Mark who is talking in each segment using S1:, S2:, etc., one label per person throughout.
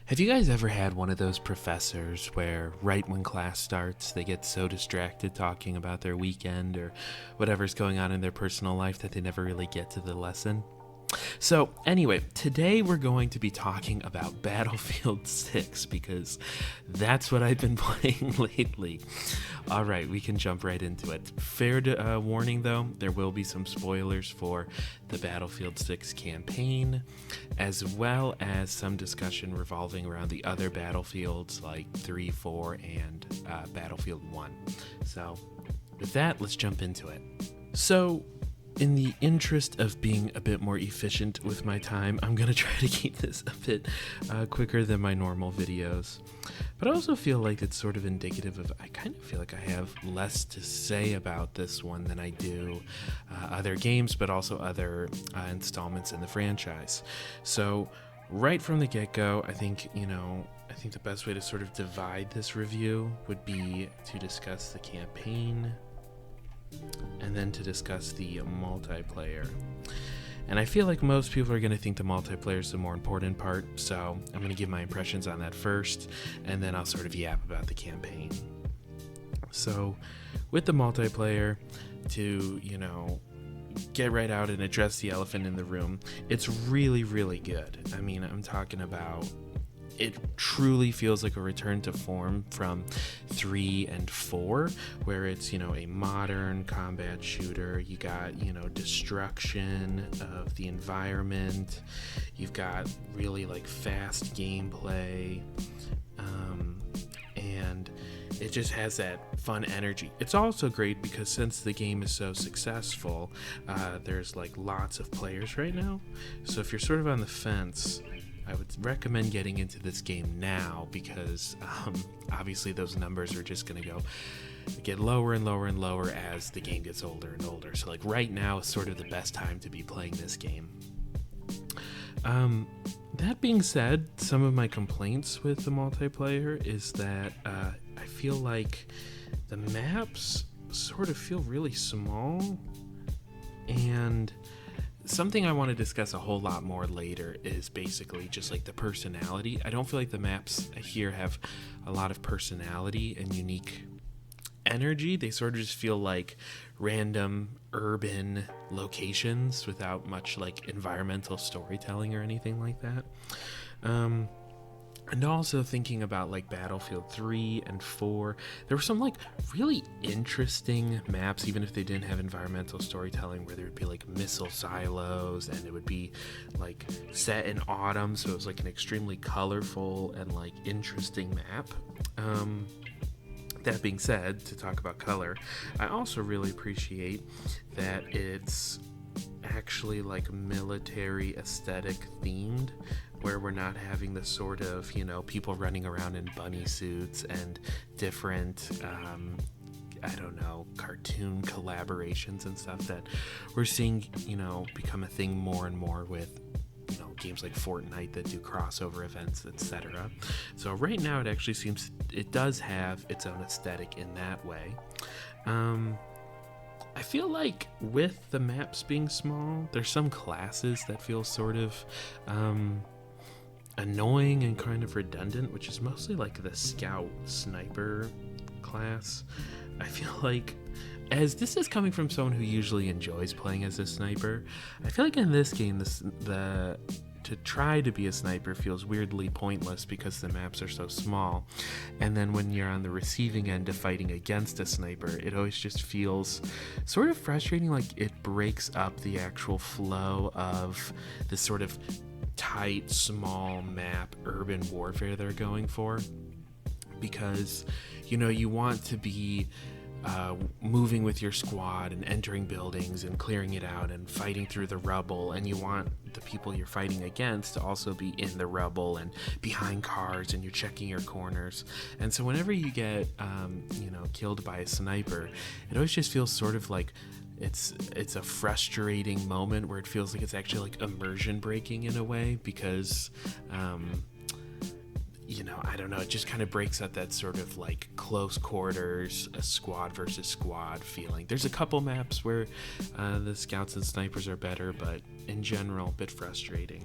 S1: Have you guys ever had one of those professors where right when class starts, they get so distracted talking about their weekend or whatever's going on in their personal life that they never really get to the lesson? So, anyway, today we're going to be talking about Battlefield 6 because that's what I've been playing lately. All right, we can jump right into it. Fair warning though, there will be some spoilers for the Battlefield 6 campaign, as well as some discussion revolving around the other Battlefields like 3, 4, and Battlefield 1. So, with that, let's jump into it. So, in the interest of being a bit more efficient with my time, I'm going to try to keep this a bit quicker than my normal videos. But I also feel like it's sort of indicative of, I kind of feel like I have less to say about this one than I do other games, but also other installments in the franchise. So right from the get-go, I think the best way to sort of divide this review would be to discuss the campaign, and then to discuss the multiplayer. And I feel like most people are going to think the multiplayer is the more important part, so I'm going to give my impressions on that first, and then I'll sort of yap about the campaign. So, with the multiplayer, to, get right out and address the elephant in the room, it's really, really good. I mean, I'm talking about it truly feels like a return to form from 3 and 4, where it's, a modern combat shooter. You got, destruction of the environment. You've got really fast gameplay. And it just has that fun energy. It's also great because since the game is so successful, there's lots of players right now. So if you're sort of on the fence, I would recommend getting into this game now because obviously those numbers are just going to get lower and lower and lower as the game gets older and older. So right now is sort of the best time to be playing this game. That being said, some of my complaints with the multiplayer is that I feel like the maps sort of feel really small, and something I want to discuss a whole lot more later is basically just the personality. I don't feel like the maps here have a lot of personality and unique energy. They sort of just feel like random urban locations without much environmental storytelling or anything like that. And also thinking about Battlefield 3 and 4, there were some really interesting maps, even if they didn't have environmental storytelling, where there would be missile silos, and it would be set in autumn, so it was an extremely colorful and interesting map. That being said, to talk about color, I also really appreciate that it's actually military aesthetic themed, where we're not having the sort of people running around in bunny suits and different cartoon collaborations and stuff that we're seeing become a thing more and more with games like Fortnite that do crossover events, etc. So right now it actually seems it does have its own aesthetic in that way. I feel like with the maps being small, there's some classes that feel sort of annoying and kind of redundant, which is mostly the scout sniper class. I feel like, as this is coming from someone who usually enjoys playing as a sniper, I feel like in this game to try to be a sniper feels weirdly pointless because the maps are so small. And then when you're on the receiving end of fighting against a sniper, it always just feels sort of frustrating, it breaks up the actual flow of this sort of tight, small map urban warfare they're going for. Because, you want to be moving with your squad and entering buildings and clearing it out and fighting through the rubble, and you want the people you're fighting against to also be in the rubble and behind cars, and you're checking your corners. And so whenever you get killed by a sniper, it always just feels sort of it's a frustrating moment where it feels like it's actually immersion breaking in a way, because I don't know, it just kind of breaks up that sort of like close quarters, a squad versus squad feeling. There's a couple maps where the scouts and snipers are better, but in general, a bit frustrating.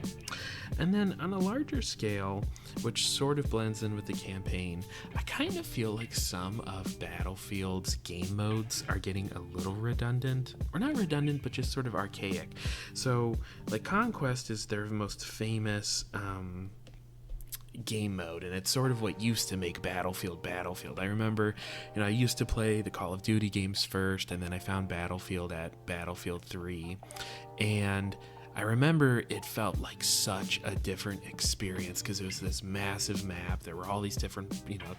S1: And then on a larger scale, which sort of blends in with the campaign, I kind of feel like some of Battlefield's game modes are getting a little redundant. Or not redundant, but just sort of archaic. So, like, Conquest is their most famous game mode, and it's sort of what used to make Battlefield. I remember, I used to play the Call of Duty games first, and then I found Battlefield at Battlefield 3, and I remember it felt like such a different experience because it was this massive map. There were all these different,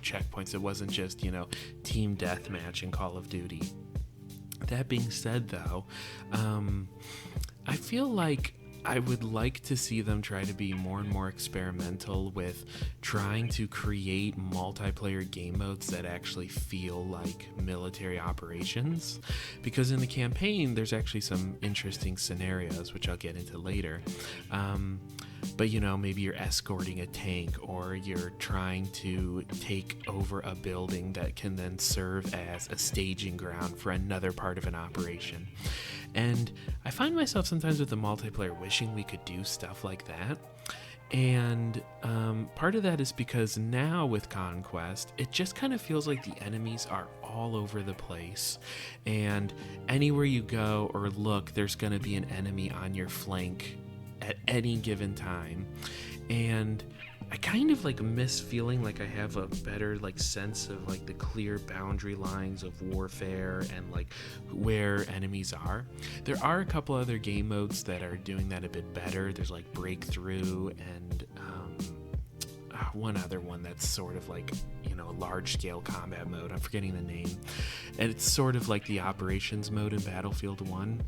S1: checkpoints. It wasn't just, team deathmatch in Call of Duty. That being said, though, I feel like I would like to see them try to be more and more experimental with trying to create multiplayer game modes that actually feel like military operations. Because in the campaign, there's actually some interesting scenarios, which I'll get into later. But maybe you're escorting a tank, or you're trying to take over a building that can then serve as a staging ground for another part of an operation. And I find myself sometimes with the multiplayer wishing we could do stuff like that. And part of that is because now with Conquest, it just kind of feels like the enemies are all over the place. And anywhere you go or look, there's going to be an enemy on your flank at any given time. And I kind of miss feeling like I have a better sense of the clear boundary lines of warfare and where enemies are. There are a couple other game modes that are doing that a bit better. There's Breakthrough and one other one that's sort of a large scale combat mode. I'm forgetting the name. And it's sort of like the operations mode in Battlefield 1.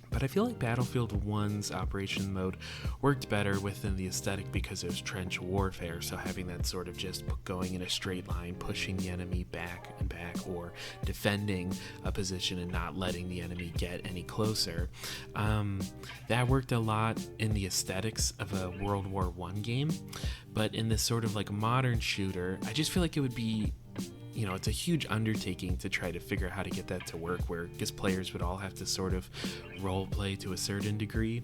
S1: But I feel like Battlefield 1's operation mode worked better within the aesthetic because it was trench warfare, so having that sort of just going in a straight line, pushing the enemy back and back, or defending a position and not letting the enemy get any closer. That worked a lot in the aesthetics of a World War I game, but in this sort of modern shooter, I just feel like it would be it's a huge undertaking to try to figure out how to get that to work, where because players would all have to sort of role play to a certain degree.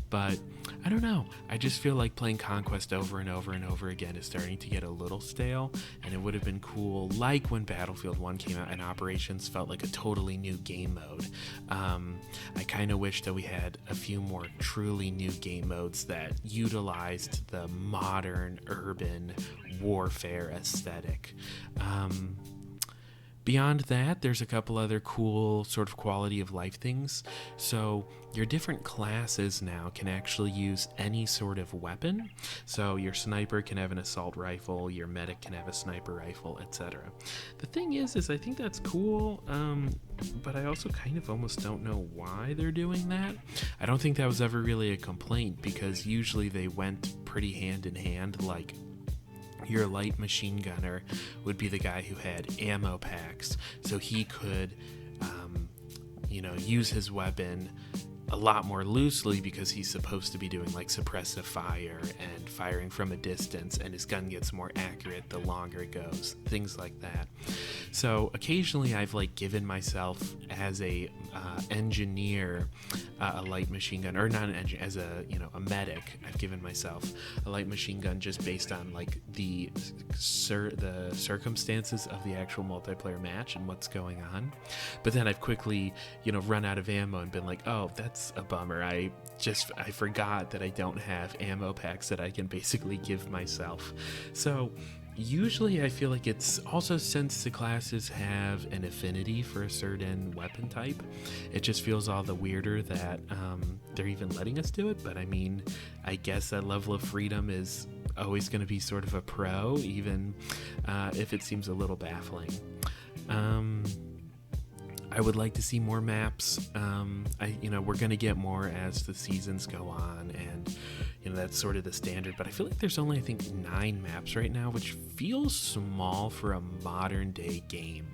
S1: But I don't know, I just feel like playing Conquest over and over and over again is starting to get a little stale, and it would have been cool, like when Battlefield 1 came out and Operations felt like a totally new game mode. I kind of wish that we had a few more truly new game modes that utilized the modern urban warfare aesthetic. Beyond that, there's a couple other cool sort of quality of life things. So your different classes now can actually use any sort of weapon. So your sniper can have an assault rifle, your medic can have a sniper rifle, etc. The thing is I think that's cool, but I also kind of almost don't know why they're doing that. I don't think that was ever really a complaint, because usually they went pretty hand in hand. Your light machine gunner would be the guy who had ammo packs, so he could, use his weapon a lot more loosely because he's supposed to be doing suppressive fire and firing from a distance, and his gun gets more accurate the longer it goes, things like that. So occasionally I've given myself as a engineer a light machine gun, or not an engineer, as a medic. I've given myself a light machine gun just based on the circumstances of the actual multiplayer match and what's going on. But then I've quickly run out of ammo and been oh, that's a bummer. I forgot that I don't have ammo packs that I can basically give myself. So usually I feel like it's also, since the classes have an affinity for a certain weapon type, it just feels all the weirder that they're even letting us do it. But I mean, I guess that level of freedom is always going to be sort of a pro, even if it seems a little baffling. I would like to see more maps. We're going to get more as the seasons go on, and that's sort of the standard, but I feel like there's only, I think, 9 maps right now, which feels small for a modern day game.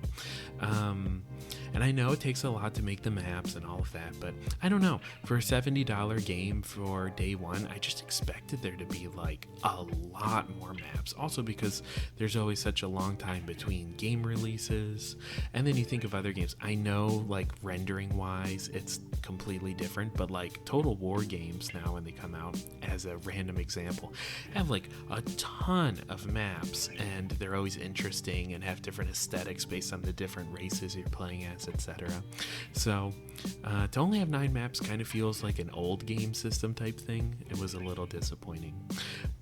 S1: And I know it takes a lot to make the maps and all of that, but I don't know. For a $70 game for day one, I just expected there to be like a lot more maps. Also because there's always such a long time between game releases. And then you think of other games. I know like rendering wise, it's completely different, but like Total War games now when they come out, as a random example, have like a ton of maps, and they're always interesting and have different aesthetics based on the different races you're playing as, etc. So to only have 9 maps kind of feels like an old game system type thing. It was a little disappointing.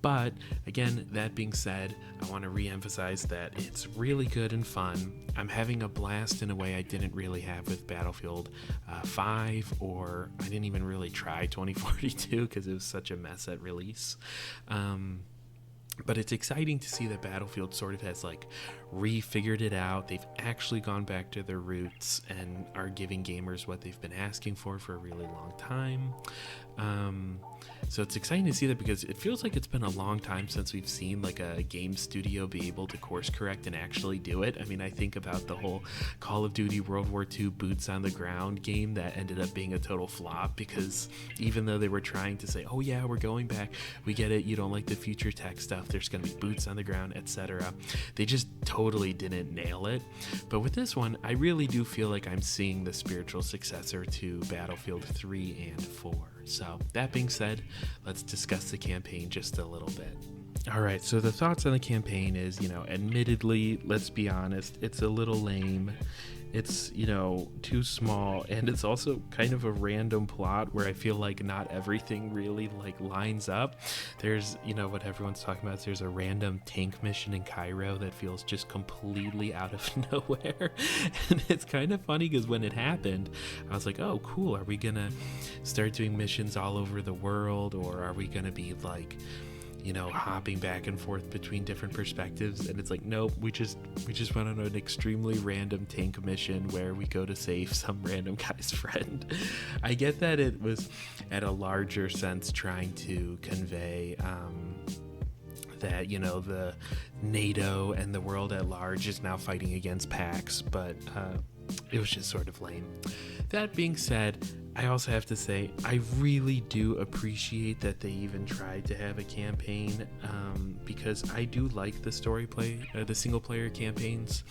S1: But again, that being said, I want to re-emphasize that it's really good and fun. I'm having a blast in a way I didn't really have with Battlefield 5, or I didn't even really try 2042 because it was such a mess at release. But it's exciting to see that Battlefield sort of has like refigured it out. They've actually gone back to their roots and are giving gamers what they've been asking for a really long time. So it's exciting to see that, because it feels like it's been a long time since we've seen like a game studio be able to course correct and actually do it. I mean, I think about the whole Call of Duty World War II boots on the ground game that ended up being a total flop, because even though they were trying to say, oh yeah, we're going back, we get it, you don't like the future tech stuff, there's going to be boots on the ground, etc., they just totally didn't nail it. But with this one, I really do feel like I'm seeing the spiritual successor to Battlefield 3 and 4. So that being said, let's discuss the campaign just a little bit. All right, so the thoughts on the campaign is, admittedly, let's be honest, it's a little lame. It's, too small, and it's also kind of a random plot where I feel like not everything really lines up. There's, what everyone's talking about is there's a random tank mission in Cairo that feels just completely out of nowhere. And it's kind of funny because when it happened, I was like, oh, cool. Are we going to start doing missions all over the world, or are we going to be hopping back and forth between different perspectives? And it's like, nope, we just went on an extremely random tank mission where we go to save some random guy's friend. I get that it was at a larger sense trying to convey that the NATO and the world at large is now fighting against PAX, but it was just sort of lame. That being said, I also have to say, I really do appreciate that they even tried to have a campaign, because I do like the the single player campaigns.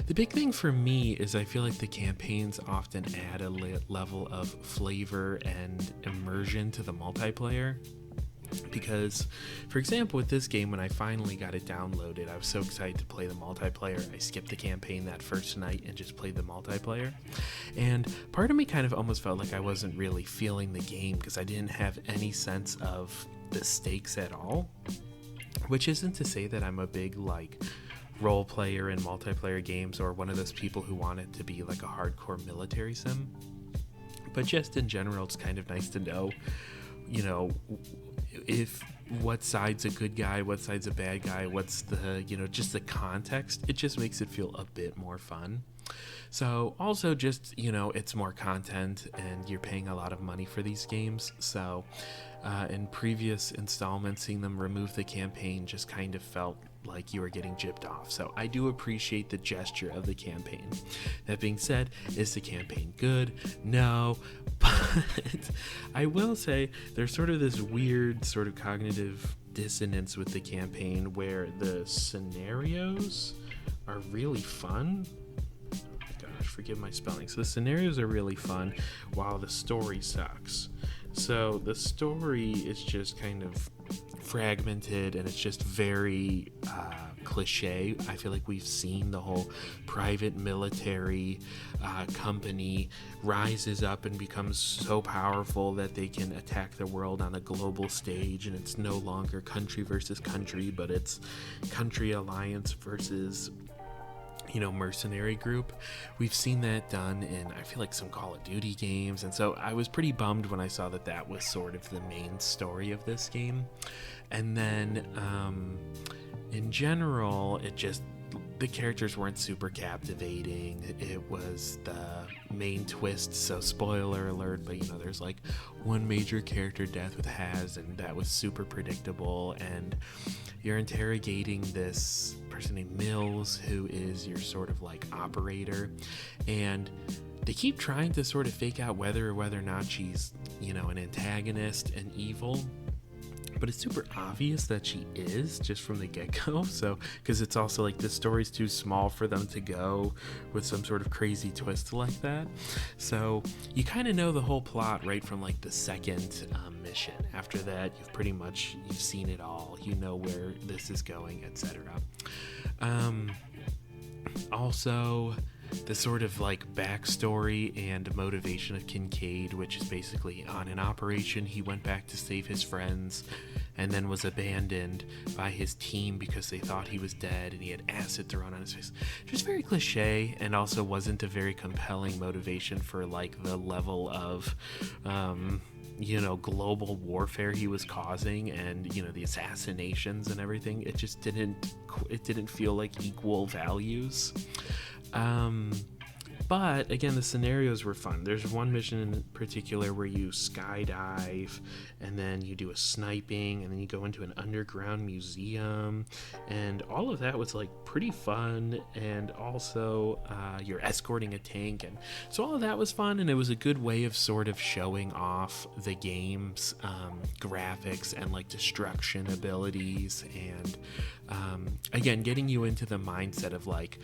S1: The big thing for me is I feel like the campaigns often add a level of flavor and immersion to the multiplayer. Because, for example, with this game, when I finally got it downloaded, I was so excited to play the multiplayer. I skipped the campaign that first night and just played the multiplayer. And part of me kind of almost felt like I wasn't really feeling the game because I didn't have any sense of the stakes at all. Which isn't to say that I'm a big, role player in multiplayer games, or one of those people who want it to be like a hardcore military sim. But just in general, it's kind of nice to know, if what side's a good guy, what side's a bad guy, what's the, just the context. It just makes it feel a bit more fun. So also just, it's more content and you're paying a lot of money for these games. So in previous installments, seeing them remove the campaign just kind of felt like you were getting gypped off. So I do appreciate the gesture of the campaign. That being said, is the campaign good? No, but I will say there's sort of this weird sort of cognitive dissonance with the campaign where the scenarios are really fun. Oh my gosh, forgive my spelling. So the scenarios are really fun while the story sucks. So the story is just kind of fragmented and it's just very cliche. I feel like we've seen the whole private military company rises up and becomes so powerful that they can attack the world on a global stage, and it's no longer country versus country, but it's country alliance versus mercenary group. We've seen that done in, I feel like, some Call of Duty games, and so I was pretty bummed when I saw that was sort of the main story of this game. And then in general, the characters weren't super captivating. It was the main twist, so spoiler alert, but there's one major character death with Haz, and that was super predictable, and you're interrogating this person named Mills, who is your sort of like operator, and they keep trying to sort of fake out whether or not she's, you know, an antagonist and evil. But it's super obvious that she is just from the get-go. So, because it's also like the story's too small for them to go with some sort of crazy twist like that. So you kind of know the whole plot right from like the second mission. After that, you've seen it all. You know where this is going, etc. Also, the sort of like backstory and motivation of Kincaid, which is basically on an operation, he went back to save his friends and then was abandoned by his team because they thought he was dead and he had acid thrown on his face. Just very cliche, and also wasn't a very compelling motivation for like the level of you know, global warfare he was causing, and, you know, the assassinations and everything. It just didn't feel like equal values. But again, the scenarios were fun. There's one mission in particular where you skydive, and then you do a sniping, and then you go into an underground museum, and all of that was like pretty fun. And also you're escorting a tank, and so all of that was fun, and it was a good way of sort of showing off the game's graphics and like destruction abilities, and again, getting you into the mindset of like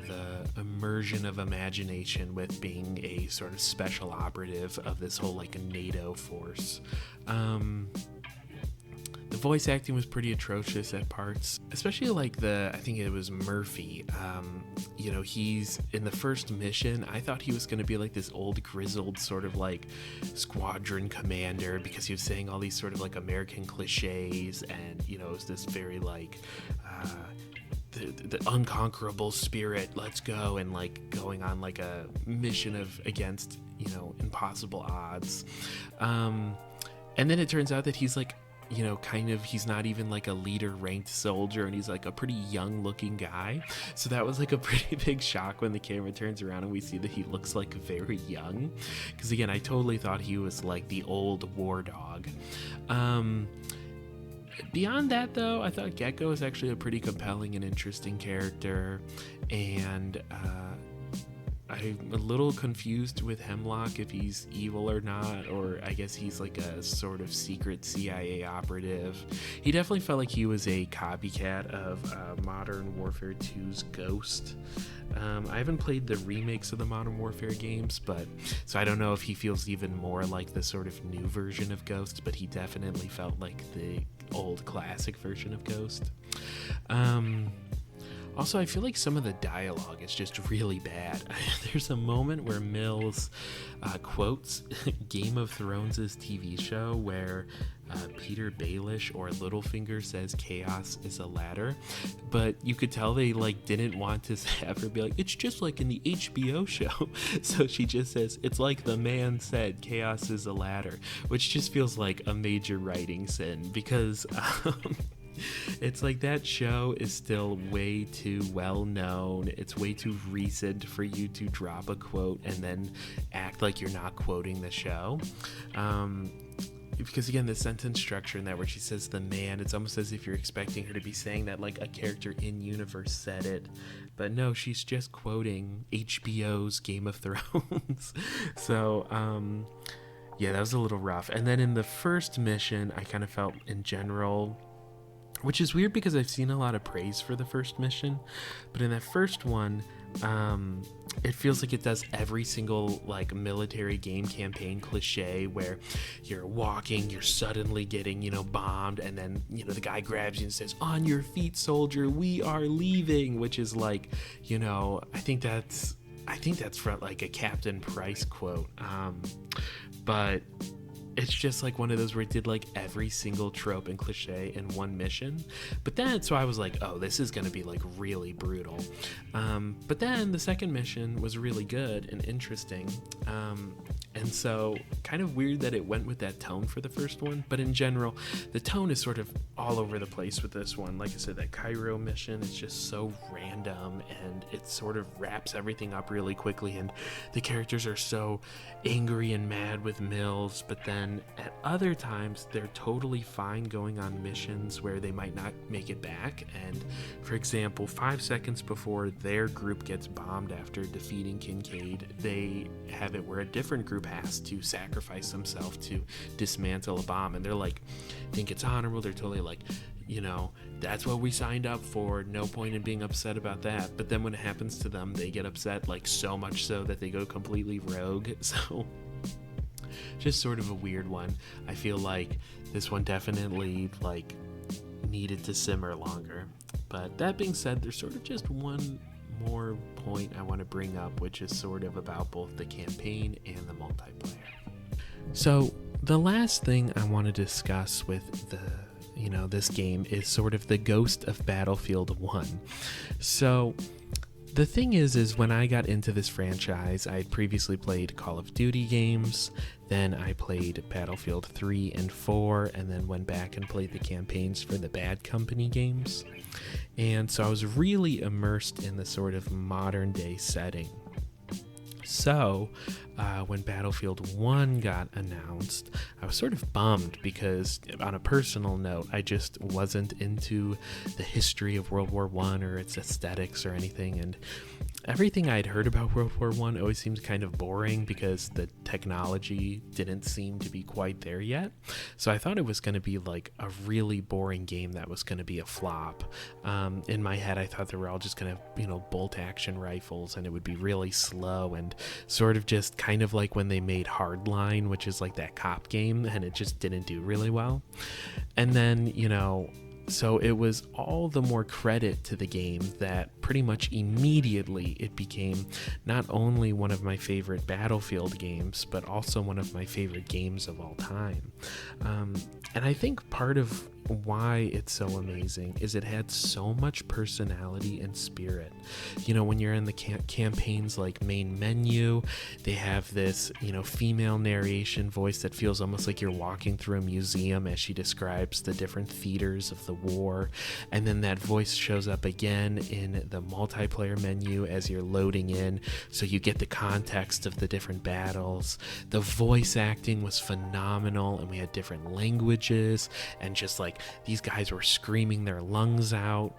S1: the immersion of imagination with being a sort of special operative of this whole like NATO force. The voice acting was pretty atrocious at parts, especially like I think it was Murphy. You know, he's in the first mission. I thought he was going to be like this old grizzled sort of like squadron commander, because he was saying all these sort of like American cliches, and, you know, it was this very like the unconquerable spirit, let's go, and like going on like a mission against, you know, impossible odds. And then it turns out that he's like, you know, kind of, he's not even like a leader ranked soldier, and he's like a pretty young looking guy. So that was like a pretty big shock when the camera turns around and we see that he looks like very young, because again, I totally thought he was like the old war dog. Beyond that, though, I thought Gecko is actually a pretty compelling and interesting character, and I'm a little confused with Hemlock, if he's evil or not, or I guess he's like a sort of secret CIA operative. He definitely felt like he was a copycat of Modern Warfare 2's Ghost. I haven't played the remakes of the Modern Warfare games, so I don't know if he feels even more like the sort of new version of Ghost, but he definitely felt like the old classic version of Ghost. Also, I feel like some of the dialogue is just really bad. There's a moment where Mills quotes Game of Thrones' TV show where Peter Baelish or Littlefinger says chaos is a ladder, but you could tell they like didn't want to have her be like, it's just like in the HBO show. So she just says, it's like the man said, chaos is a ladder, which just feels like a major writing sin, because it's like that show is still way too well known. It's way too recent for you to drop a quote and then act like you're not quoting the show. Because again, the sentence structure in that where she says the man, it's almost as if you're expecting her to be saying that like a character in universe said it, but no, she's just quoting HBO's Game of Thrones. So yeah, that was a little rough. And then in the first mission, I kind of felt in general, which is weird because I've seen a lot of praise for the first mission, but in that first one, it feels like it does every single like military game campaign cliche where you're walking, you're suddenly getting, you know, bombed, and then, you know, the guy grabs you and says, on your feet, soldier, we are leaving, which is like, you know, I think that's from like a Captain Price quote, but it's just like one of those where it did like every single trope and cliche in one mission. But then, so I was like, oh, this is going to be like really brutal. But then the second mission was really good and interesting. And so kind of weird that it went with that tone for the first one, but in general, the tone is sort of all over the place with this one. Like I said, that Cairo mission is just so random, and it sort of wraps everything up really quickly, and the characters are so angry and mad with Mills, but then at other times they're totally fine going on missions where they might not make it back. And for example, 5 seconds before their group gets bombed after defeating Kincaid, they have it where a different group has to sacrifice themselves to dismantle a bomb, and they're like, think it's honorable. They're totally like, that's what we signed up for, no point in being upset about that. But then when it happens to them, they get upset, like so much so that they go completely rogue. So just sort of a weird one. I feel like this one definitely like needed to simmer longer. But that being said, there's sort of just one more point I want to bring up, which is sort of about both the campaign and the multiplayer. So the last thing I want to discuss with this game is sort of the ghost of Battlefield 1. So the thing is when I got into this franchise, I had previously played Call of Duty games, then I played Battlefield 3 and 4, and then went back and played the campaigns for the Bad Company games. And so I was really immersed in the sort of modern day setting. So when Battlefield 1 got announced, I was sort of bummed because on a personal note, I just wasn't into the history of World War I or its aesthetics or anything, and everything I'd heard about World War I always seemed kind of boring because the technology didn't seem to be quite there yet. So I thought it was going to be like a really boring game that was going to be a flop. In my head, I thought they were all just going to, bolt action rifles, and it would be really slow and sort of just kind of like when they made Hardline, which is like that cop game, and it just didn't do really well. And then, so it was all the more credit to the game that pretty much immediately it became not only one of my favorite Battlefield games, but also one of my favorite games of all time. And I think part of why it's so amazing is it had so much personality and spirit. When you're in the campaigns like main menu, they have this, female narration voice that feels almost like you're walking through a museum as she describes the different theaters of the war. And then that voice shows up again in the multiplayer menu as you're loading in, so you get the context of the different battles. The voice acting was phenomenal, and we had different languages, and just like these guys were screaming their lungs out.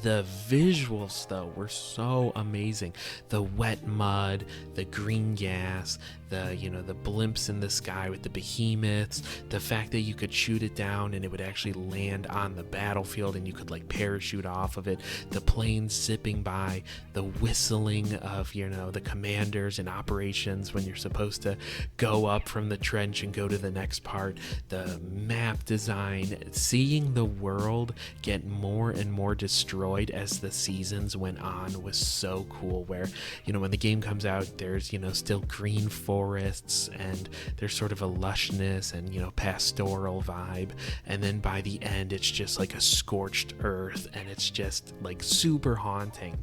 S1: The visuals, though, were so amazing. The wet mud, the green gas, the blimps in the sky with the behemoths, the fact that you could shoot it down and it would actually land on the battlefield and you could like parachute off of it, the planes zipping by, the whistling of, the commanders and operations when you're supposed to go up from the trench and go to the next part, the map design, seeing the world get more and more destroyed as the seasons went on was so cool. Where, when the game comes out, there's, still green forests and there's sort of a lushness and, pastoral vibe. And then by the end, it's just like a scorched earth and it's just like super haunting.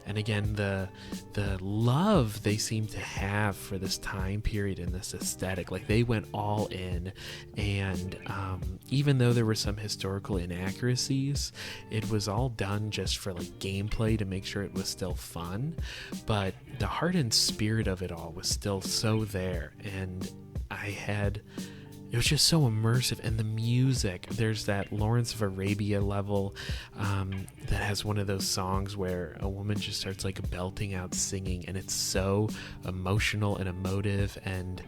S1: And again, the love they seem to have for this time period and this aesthetic, like they went all in. And even though there were some historical inaccuracies, it was all done just for like gameplay to make sure it was still fun, but the heart and spirit of it all was still so there. And it was just so immersive. And the music, there's that Lawrence of Arabia level that has one of those songs where a woman just starts like belting out singing, and it's so emotional and emotive. And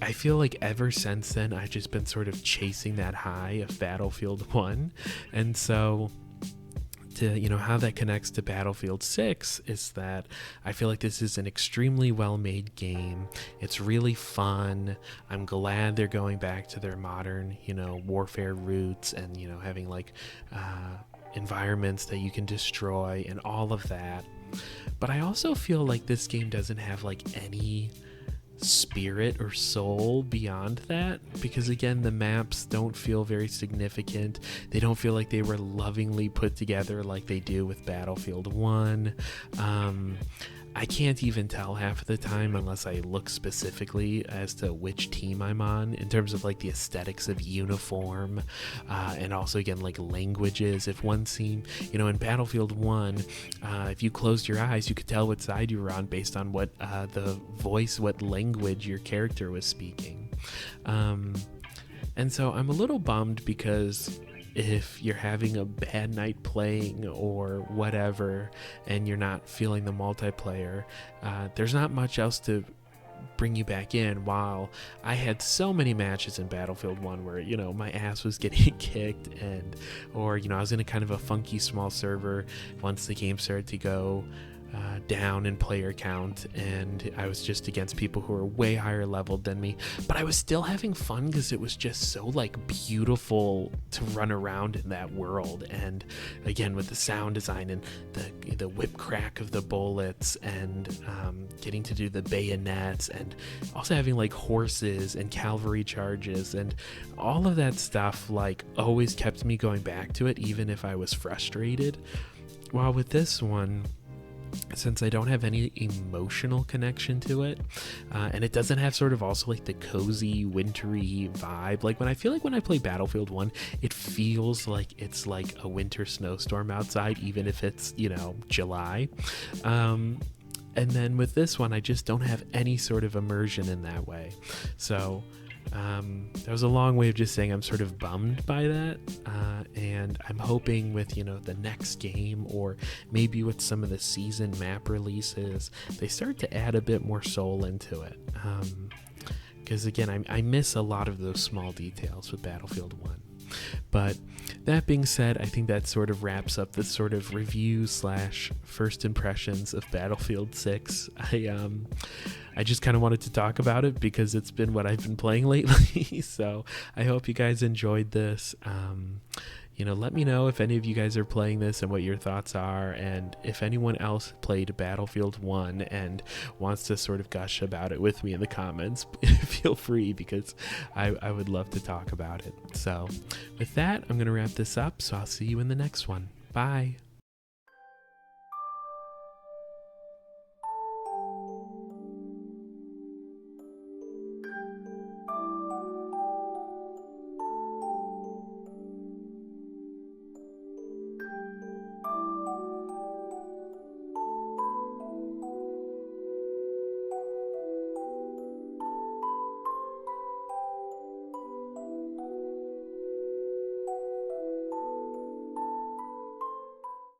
S1: I feel like ever since then, I've just been sort of chasing that high of Battlefield 1. And so how that connects to Battlefield 6 is that I feel like this is an extremely well-made game. It's really fun. I'm glad they're going back to their modern, warfare roots and, having like environments that you can destroy and all of that. But I also feel like this game doesn't have like any spirit or soul beyond that, because again, the maps don't feel very significant. They don't feel like they were lovingly put together like they do with Battlefield 1. I can't even tell half of the time unless I look specifically as to which team I'm on in terms of like the aesthetics of uniform, and also again like languages. If one seemed, in Battlefield 1, if you closed your eyes, you could tell what side you were on based on what what language your character was speaking. And so I'm a little bummed because if you're having a bad night playing or whatever and you're not feeling the multiplayer, there's not much else to bring you back in. While I had so many matches in Battlefield 1 where, my ass was getting kicked, or I was in a kind of a funky small server once the game started to go down in player count, and I was just against people who were way higher leveled than me, but I was still having fun because it was just so like beautiful to run around in that world. And again, with the sound design and the whip crack of the bullets, and getting to do the bayonets, and also having like horses and cavalry charges and all of that stuff, like always kept me going back to it even if I was frustrated. While with this one, since I don't have any emotional connection to it, and it doesn't have sort of also like the cozy wintry vibe, like when I play Battlefield 1, it feels like it's like a winter snowstorm outside, even if it's July. And then with this one, I just don't have any sort of immersion in that way. So that was a long way of just saying I'm sort of bummed by that, and I'm hoping with the next game, or maybe with some of the season map releases, they start to add a bit more soul into it, because again, I miss a lot of those small details with Battlefield 1. But that being said, I think that sort of wraps up this sort of review / first impressions of Battlefield 6. I just kind of wanted to talk about it because it's been what I've been playing lately. So I hope you guys enjoyed this. Let me know if any of you guys are playing this and what your thoughts are, and if anyone else played Battlefield 1 and wants to sort of gush about it with me in the comments, feel free, because I would love to talk about it. So with that, I'm going to wrap this up, so I'll see you in the next one. Bye.